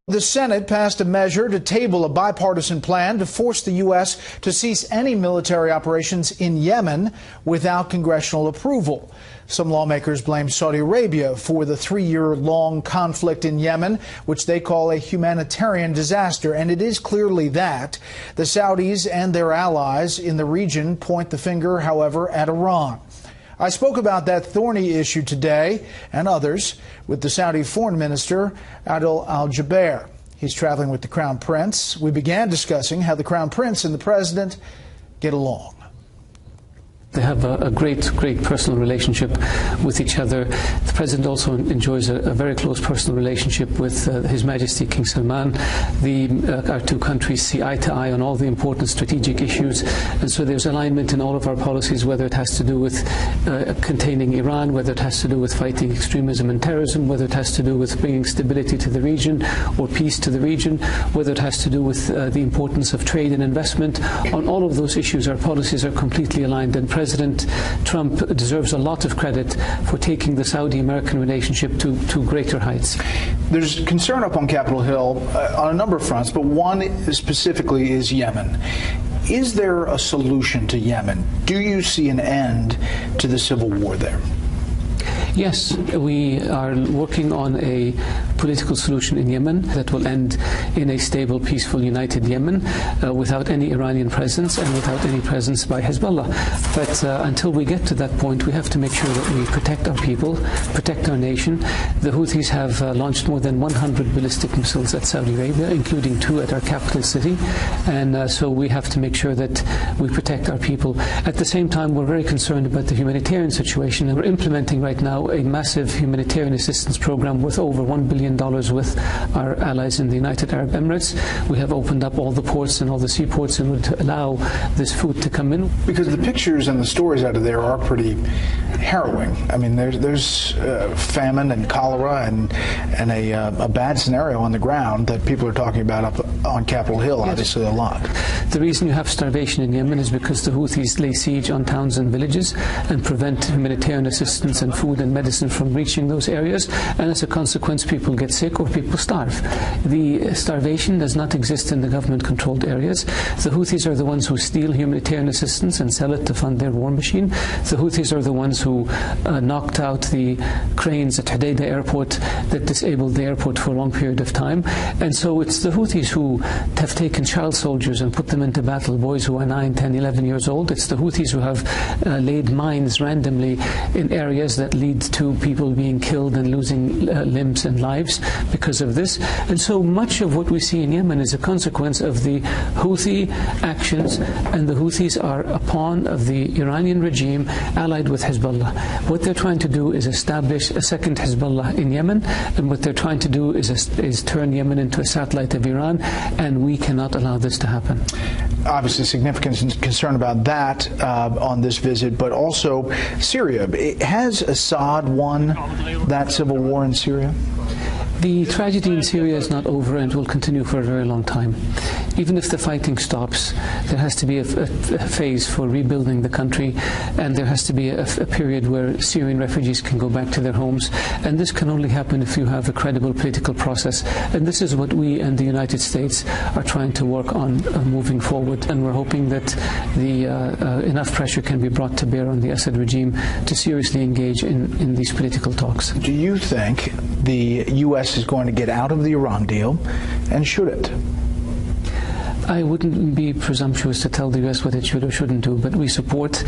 The Senate passed a measure to table a bipartisan plan to force the U.S. to cease any military operations in Yemen without congressional approval. Some lawmakers blame Saudi Arabia for the 3-year-long conflict in Yemen, which they call a humanitarian disaster, and it is clearly that. The Saudis and their allies in the region point the finger, however, at Iran. I spoke about that thorny issue today and others with the Saudi Foreign Minister, Adil al-Jabir. He's traveling with the Crown Prince. We began discussing how the Crown Prince and the President get along. They have a great personal relationship with each other. The President also enjoys a very close personal relationship with His Majesty King Salman. Our two countries see eye to eye on all the important strategic issues, and so there's alignment in all of our policies, whether it has to do with containing Iran, whether it has to do with fighting extremism and terrorism, whether it has to do with bringing stability to the region or peace to the region, whether it has to do with the importance of trade and investment. On all of those issues, our policies are completely aligned, and President Trump deserves a lot of credit for taking the Saudi-American relationship to greater heights. There's concern up on Capitol Hill on a number of fronts, but one specifically is Yemen. Is there a solution to Yemen? Do you see an end to the civil war there? Yes, we are working on a political solution in Yemen that will end in a stable, peaceful, united Yemen without any Iranian presence and without any presence by Hezbollah. But until we get to that point, we have to make sure that we protect our people, protect our nation. The Houthis have launched more than 100 ballistic missiles at Saudi Arabia, including 2 at our capital city. And so we have to make sure that we protect our people. At the same time, we're very concerned about the humanitarian situation, and we're implementing right now a massive humanitarian assistance program worth over $1 billion with our allies in the United Arab Emirates. We have opened up all the ports and all the seaports in order to allow this food to come in. Because the pictures and the stories out of there are pretty harrowing. I mean, there's famine and cholera and a bad scenario on the ground that people are talking about up on Capitol Hill, obviously a lot. The reason you have starvation in Yemen is because the Houthis lay siege on towns and villages and prevent humanitarian assistance and food and medicine from reaching those areas, and as a consequence people get sick or people starve. The starvation does not exist in the government-controlled areas. The Houthis are the ones who steal humanitarian assistance and sell it to fund their war machine. The Houthis are the ones who knocked out the cranes at Hadith airport that disabled the airport for a long period of time. And so it's the Houthis who have taken child soldiers and put them into battle, boys who are 9, 10, 11 years old. It's the Houthis who have laid mines randomly in areas that lead to people being killed and losing limbs and lives because of this. And so much of what we see in Yemen is a consequence of the Houthi actions, and the Houthis are a pawn of the Iranian regime allied with Hezbollah. What they're trying to do is establish a second Hezbollah in Yemen, and what they're trying to do is turn Yemen into a satellite of Iran, and we cannot allow this to happen. Obviously significant concern about that on this visit, but also Syria. Has Assad won that civil war in Syria? The tragedy in Syria is not over and will continue for a very long time. Even if the fighting stops, there has to be a phase for rebuilding the country, and there has to be a period where Syrian refugees can go back to their homes. And this can only happen if you have a credible political process. And this is what we and the United States are trying to work on moving forward. And we're hoping that enough pressure can be brought to bear on the Assad regime to seriously engage in these political talks. Do you think the U.S. is going to get out of the Iran deal, and should it? I wouldn't be presumptuous to tell the U.S. what it should or shouldn't do, but we support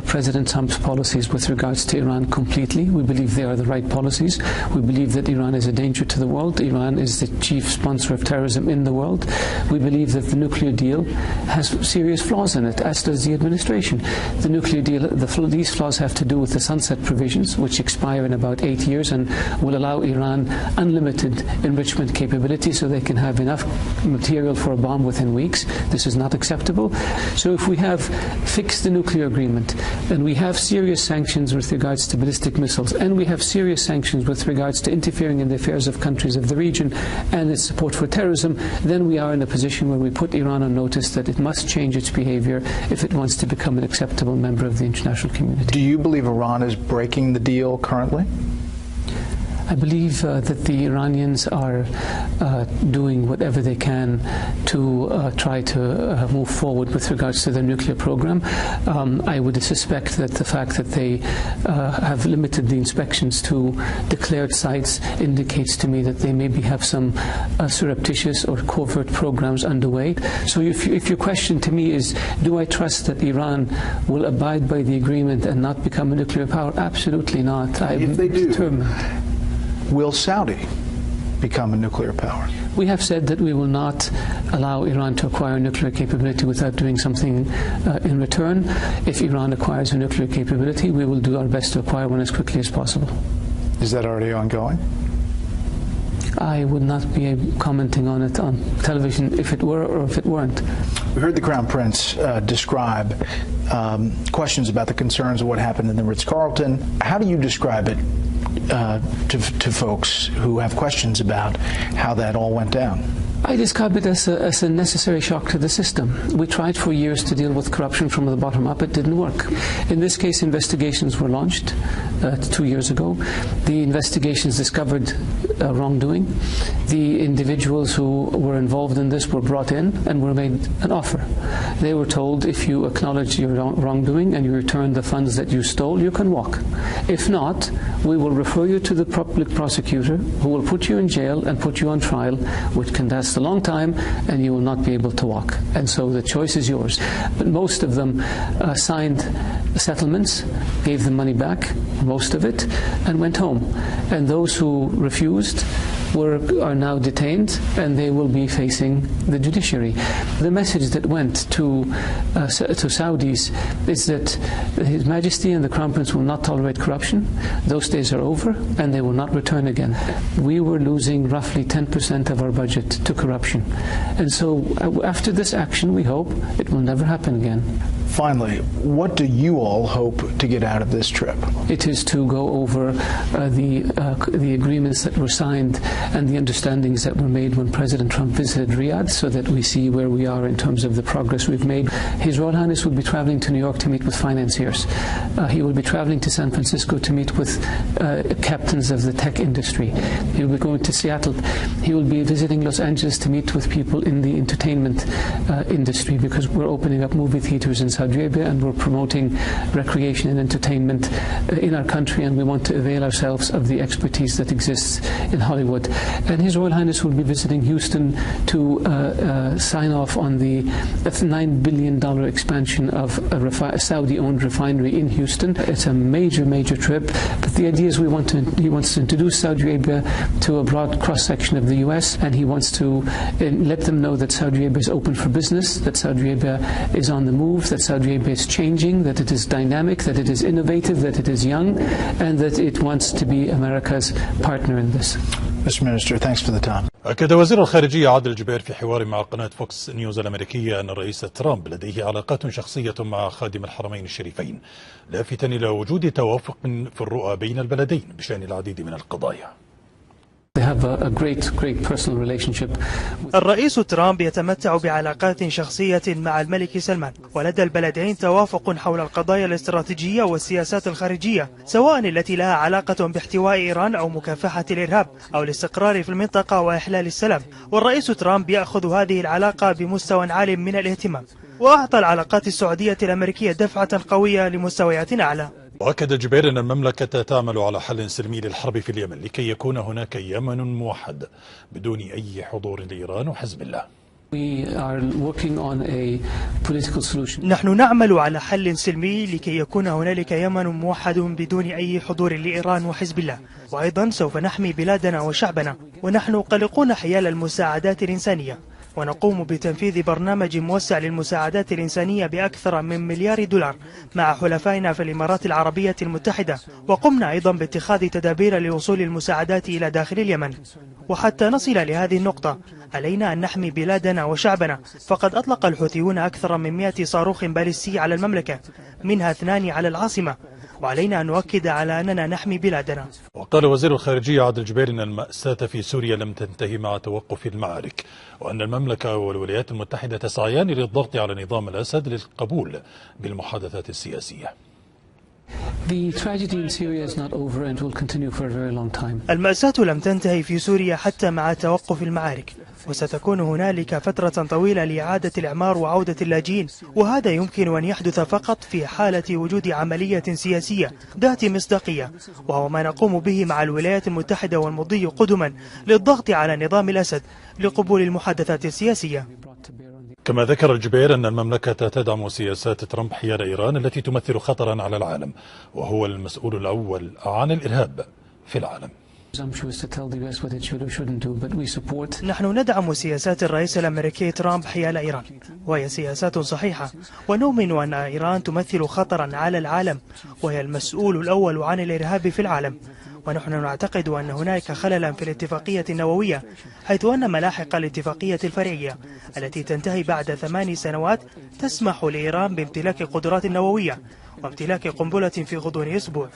President Trump's policies with regards to Iran completely. We believe they are the right policies. We believe that Iran is a danger to the world. Iran is the chief sponsor of terrorism in the world. We believe that the nuclear deal has serious flaws in it, as does the administration. The nuclear deal, these flaws have to do with the sunset provisions, which expire in about 8 years and will allow Iran unlimited enrichment capability so they can have enough material for a bomb within weeks. This is not acceptable. So if we have fixed the nuclear agreement, and we have serious sanctions with regards to ballistic missiles, and we have serious sanctions with regards to interfering in the affairs of countries of the region and its support for terrorism, then we are in a position where we put Iran on notice that it must change its behavior if it wants to become an acceptable member of the international community. Do you believe Iran is breaking the deal currently? I believe that the Iranians are doing whatever they can to try to move forward with regards to their nuclear program. I would suspect that the fact that they have limited the inspections to declared sites indicates to me that they maybe have some surreptitious or covert programs underway. So if your question to me is, do I trust that Iran will abide by the agreement and not become a nuclear power? Absolutely not. If they do, will Saudi become a nuclear power? We have said that we will not allow Iran to acquire nuclear capability without doing something in return. If Iran acquires a nuclear capability, we will do our best to acquire one as quickly as possible. Is that already ongoing? I would not be commenting on it on television if it were or if it weren't. We heard the Crown Prince describe questions about the concerns of what happened in the Ritz-Carlton. How do you describe it to folks who have questions about how that all went down? I describe it as a necessary shock to the system. We tried for years to deal with corruption from the bottom up. It didn't work. In this case, investigations were launched 2 years ago. The investigations discovered wrongdoing. The individuals who were involved in this were brought in and were made an offer. They were told, if you acknowledge your wrongdoing and you return the funds that you stole, you can walk. If not, we will refer you to the public prosecutor, who will put you in jail and put you on trial, which can last a long time, and you will not be able to walk. And so the choice is yours. But most of them signed settlements, gave the money back, most of it, and went home. And those who refused are now detained, and they will be facing the judiciary. The message that went to Saudis is that His Majesty and the Crown Prince will not tolerate corruption. Those days are over, and they will not return again. We were losing roughly 10% of our budget to corruption. And so after this action, we hope it will never happen again. Finally, what do you all hope to get out of this trip? It is to go over the agreements that were signed and the understandings that were made when President Trump visited Riyadh, so that we see where we are in terms of the progress we've made. His Royal Highness will be traveling to New York to meet with financiers. He will be traveling to San Francisco to meet with captains of the tech industry. He will be going to Seattle. He will be visiting Los Angeles to meet with people in the entertainment industry, because we're opening up movie theaters in Saudi Arabia and we're promoting recreation and entertainment in our country, and we want to avail ourselves of the expertise that exists in Hollywood. And His Royal Highness will be visiting Houston to sign off on the $9 billion expansion of a Saudi-owned refinery in Houston. It's a major, major trip, but the idea is he wants to introduce Saudi Arabia to a broad cross-section of the US, and he wants to let them know that Saudi Arabia is open for business, that Saudi Arabia is on the move, that Saudi Arabia is changing, that it is dynamic, that it is innovative, that it is young, and that it wants to be America's partner in this. Mr. Minister, thanks for the time. أكد وزير الخارجية عادل الجبير في حوار مع قناة فوكس نيوز الأمريكية أن الرئيس ترامب لديه علاقات شخصية مع خادم الحرمين الشريفين، لافتا إلى وجود توافق في الرؤى بين البلدين بشأن العديد من القضايا. الرئيس ترامب يتمتع بعلاقات شخصية مع الملك سلمان، ولدى البلدين توافق حول القضايا الاستراتيجية والسياسات الخارجية، سواء التي لها علاقة باحتواء إيران أو مكافحة الإرهاب أو الاستقرار في المنطقة وإحلال السلام. والرئيس ترامب يأخذ هذه العلاقة بمستوى عال من الاهتمام، وأعطى العلاقات السعودية الأمريكية دفعة قوية لمستويات أعلى. وأكد الجبير أن المملكة تعمل على حل سلمي للحرب في اليمن لكي يكون هناك يمن موحد بدون أي حضور لإيران وحزب الله. نحن نعمل على حل سلمي لكي يكون هنالك يمن موحد بدون أي حضور لإيران وحزب الله، وأيضا سوف نحمي بلادنا وشعبنا، ونحن قلقون حيال المساعدات الإنسانية، ونقوم بتنفيذ برنامج موسع للمساعدات الإنسانية بأكثر من $1 مليار مع حلفائنا في الإمارات العربية المتحدة، وقمنا أيضا باتخاذ تدابير لوصول المساعدات إلى داخل اليمن. وحتى نصل لهذه النقطة علينا أن نحمي بلادنا وشعبنا، فقد أطلق الحوثيون أكثر من 100 صاروخ باليستي على المملكة، منها 2 على العاصمة، وعلينا أن نؤكد على أننا نحمي بلادنا. وقال وزير الخارجية عادل الجبير أن المأساة في سوريا لم تنتهي مع توقف المعارك، وأن المملكة والولايات المتحدة تسعيان للضغط على نظام الأسد للقبول بالمحادثات السياسية. المأساة لم تنتهي في سوريا حتى مع توقف المعارك، وستكون هنالك فترة طويلة لإعادة الإعمار وعودة اللاجئين، وهذا يمكن أن يحدث فقط في حالة وجود عملية سياسية ذات مصداقية، وهو ما نقوم به مع الولايات المتحدة والمضي قدما للضغط على نظام الأسد لقبول المحادثات السياسية. كما ذكر الجبير أن المملكة تدعم سياسات ترامب حيال إيران التي تمثل خطرا على العالم، وهو المسؤول الأول عن الإرهاب في العالم. نحن ندعم سياسات الرئيس الأمريكي ترامب حيال إيران، وهي سياسات صحيحة، ونؤمن أن إيران تمثل خطرا على العالم، وهي المسؤول الأول عن الإرهاب في العالم. ونحن نعتقد أن هناك خللا في الاتفاقية النووية، حيث أن ملاحق الاتفاقية الفرعية التي تنتهي بعد 8 سنوات تسمح لإيران بامتلاك قدرات نووية وامتلاك قنبلة في غضون أسبوع.